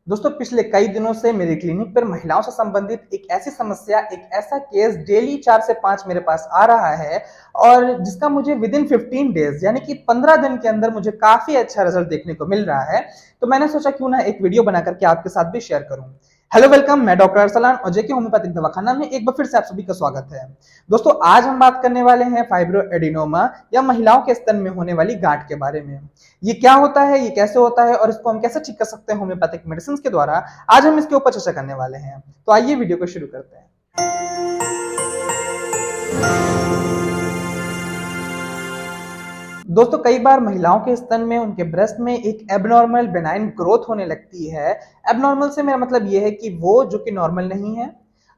दोस्तों पिछले कई दिनों से मेरे क्लिनिक पर महिलाओं से संबंधित एक ऐसी समस्या, एक ऐसा केस डेली 4 से 5 मेरे पास आ रहा है और जिसका मुझे विद इन 15 डेज यानी कि 15 दिन के अंदर मुझे काफ़ी अच्छा रिजल्ट देखने को मिल रहा है। तो मैंने सोचा क्यों ना एक वीडियो बना करके आपके साथ भी शेयर करूँ। हेलो वेलकम, मैं डॉक्टर अरसलान और जेके होम्योपैथिक दवाखाना में एक बार फिर से आप सभी का स्वागत है। दोस्तों आज हम बात करने वाले हैं फाइब्रो एडिनोमा या महिलाओं के स्तन में होने वाली गांठ के बारे में। ये क्या होता है, ये कैसे होता है और इसको हम कैसे ठीक कर सकते हैं होम्योपैथिक मेडिसिन के द्वारा, आज हम इसके ऊपर चर्चा करने वाले हैं। तो आइए वीडियो को शुरू करते हैं। दोस्तों कई बार महिलाओं के स्तन में, उनके ब्रेस्ट में एक एबनॉर्मल बेनाइन ग्रोथ होने लगती है। एबनॉर्मल से मेरा मतलब ये है कि वो जो कि नॉर्मल नहीं है,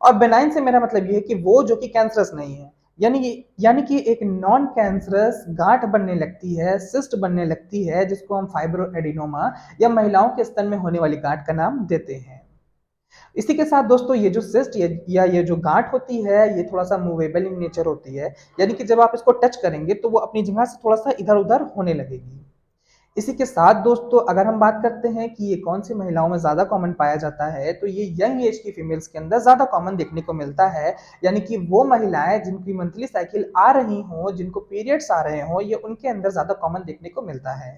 और बेनाइन से मेरा मतलब ये है कि वो जो कि कैंसरस नहीं है। यानी कि एक नॉन कैंसरस गांठ बनने लगती है, सिस्ट बनने लगती है, जिसको हम फाइब्रो एडिनोमा या महिलाओं के स्तन में होने वाली गांठ का नाम देते हैं। इसी के साथ दोस्तों ये जो सिस्ट या ये जो गांठ होती है, ये थोड़ा सा मूवेबल इन नेचर होती है। यानी कि जब आप इसको टच करेंगे तो वो अपनी जगह से थोड़ा सा इधर उधर होने लगेगी। इसी के साथ दोस्तों अगर हम बात करते हैं कि ये कौन सी महिलाओं में ज्यादा कॉमन पाया जाता है, तो ये यंग एज की फीमेल्स के अंदर ज्यादा कॉमन देखने को मिलता है। यानी कि वो महिलाएं जिनकी मंथली साइकिल आ रही हो, जिनको पीरियड्स आ रहे हो, ये उनके अंदर ज्यादा कॉमन देखने को मिलता है।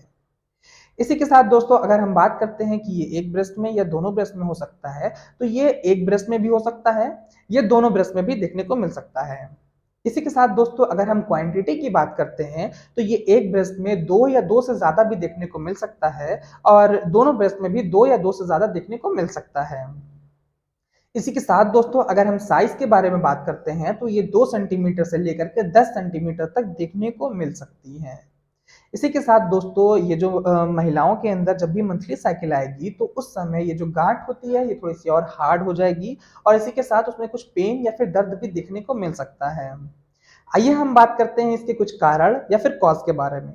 इसी के साथ दोस्तों अगर हम बात करते हैं कि ये एक ब्रेस्ट में या दोनों ब्रेस्ट में हो सकता है, तो ये एक ब्रेस्ट में भी हो सकता है, ये दोनों ब्रेस्ट में भी देखने को मिल सकता है। इसी के साथ दोस्तों अगर हम क्वांटिटी की बात करते हैं, तो ये एक ब्रेस्ट में दो या दो से ज्यादा भी देखने को मिल सकता है, और दोनों ब्रेस्ट में भी दो या दो से ज्यादा देखने को मिल सकता है। इसी के साथ दोस्तों अगर हम साइज के बारे में बात करते हैं, तो ये 2 सेंटीमीटर से लेकर के 10 सेंटीमीटर तक देखने को मिल सकती है। इसी के साथ दोस्तों ये जो महिलाओं के अंदर जब भी मंथली साइकिल आएगी, तो उस समय ये जो गांठ होती है ये थोड़ी सी और हार्ड हो जाएगी, और इसी के साथ उसमें कुछ पेन या फिर दर्द भी दिखने को मिल सकता है। आइए हम बात करते हैं इसके कुछ कारण या फिर कॉज के बारे में।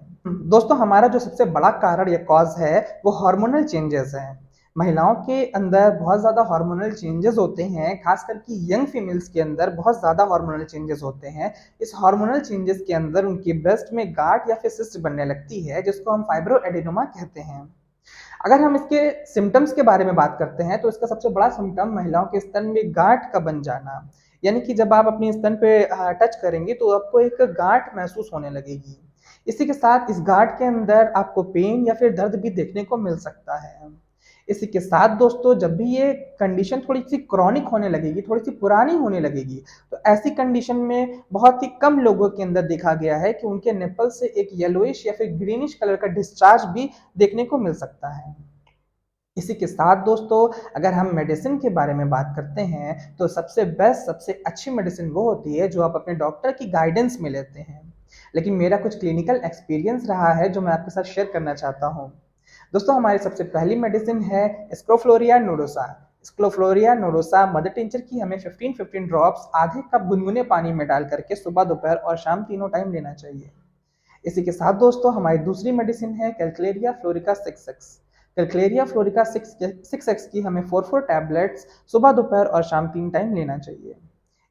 दोस्तों हमारा जो सबसे बड़ा कारण या कॉज है वो हार्मोनल चेंजेस हैं। महिलाओं के अंदर बहुत ज़्यादा हार्मोनल चेंजेस होते हैं, खास करके यंग फीमेल्स के अंदर बहुत ज़्यादा हार्मोनल चेंजेस होते हैं। इस हार्मोनल चेंजेस के अंदर उनकी ब्रेस्ट में गांठ या फिर सिस्ट बनने लगती है, जिसको हम फाइब्रो एडिनोमा कहते हैं। अगर हम इसके सिम्टम्स के बारे में बात करते हैं, तो इसका सबसे बड़ा सिम्टम महिलाओं के स्तन में गांठ का बन जाना। यानी कि जब आप अपने स्तन पे टच करेंगे तो आपको एक गांठ महसूस होने लगेगी। इसी के साथ इस गांठ के अंदर आपको पेन या फिर दर्द भी देखने को मिल सकता है। इसी के साथ दोस्तों जब भी ये कंडीशन थोड़ी सी क्रॉनिक होने लगेगी, थोड़ी सी पुरानी होने लगेगी, तो ऐसी कंडीशन में बहुत ही कम लोगों के अंदर देखा गया है कि उनके निप्पल से एक येलोइश या फिर ग्रीनिश कलर का डिस्चार्ज भी देखने को मिल सकता है। इसी के साथ दोस्तों अगर हम मेडिसिन के बारे में बात करते हैं, तो सबसे बेस्ट, सबसे अच्छी मेडिसिन वो होती है जो आप अपने डॉक्टर की गाइडेंस में लेते हैं। लेकिन मेरा कुछ क्लिनिकल एक्सपीरियंस रहा है जो मैं आपके साथ शेयर करना चाहता हूँ। दोस्तों हमारी सबसे पहली मेडिसिन है स्क्रोफ्लोरिया नोडोसा। स्क्लोफ्लोरिया नोडोसा मदर टिंचर की हमें 15-15 ड्रॉप्स आधे कप गुनगुने पानी में डाल करके सुबह, दोपहर और शाम तीनों टाइम लेना चाहिए। इसी के साथ दोस्तों हमारी दूसरी मेडिसिन है कैलक्लेरिया फ्लोरिका 6x। कैलक्लेरिया फ्लोरिका 6x की हमें 4 टैबलेट्स सुबह, दोपहर और शाम 3 टाइम लेना चाहिए।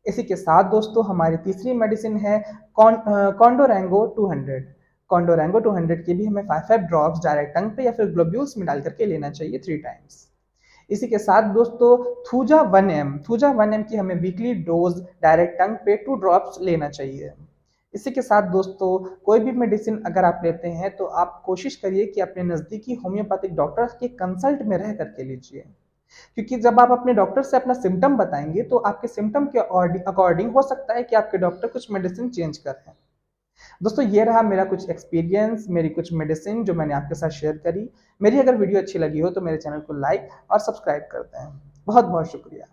इसी के साथ दोस्तों हमारी तीसरी मेडिसिन है कॉन्डोरैंगो 200। कॉन्डोरैंगो 200 की भी हमें 5 ड्रॉप्स डायरेक्ट टंग पे या फिर ग्लोब्यूल्स में डाल करके लेना चाहिए 3 टाइम्स। इसी के साथ दोस्तों थूजा 1M की हमें वीकली डोज डायरेक्ट टंग पे 2 ड्रॉप्स लेना चाहिए। इसी के साथ दोस्तों कोई भी मेडिसिन अगर आप लेते हैं, तो आप कोशिश करिए कि अपने नज़दीकी होम्योपैथिक डॉक्टर के कंसल्ट में रह करके लीजिए। क्योंकि जब आप अपने डॉक्टर से अपना सिम्टम बताएंगे, तो आपके सिम्टम के अकॉर्डिंग हो सकता है कि आपके डॉक्टर कुछ मेडिसिन चेंज कर रहे हैं। दोस्तों ये रहा मेरा कुछ एक्सपीरियंस, मेरी कुछ मेडिसिन जो मैंने आपके साथ शेयर करी। मेरी अगर वीडियो अच्छी लगी हो तो मेरे चैनल को लाइक और सब्सक्राइब कर दें। बहुत बहुत शुक्रिया।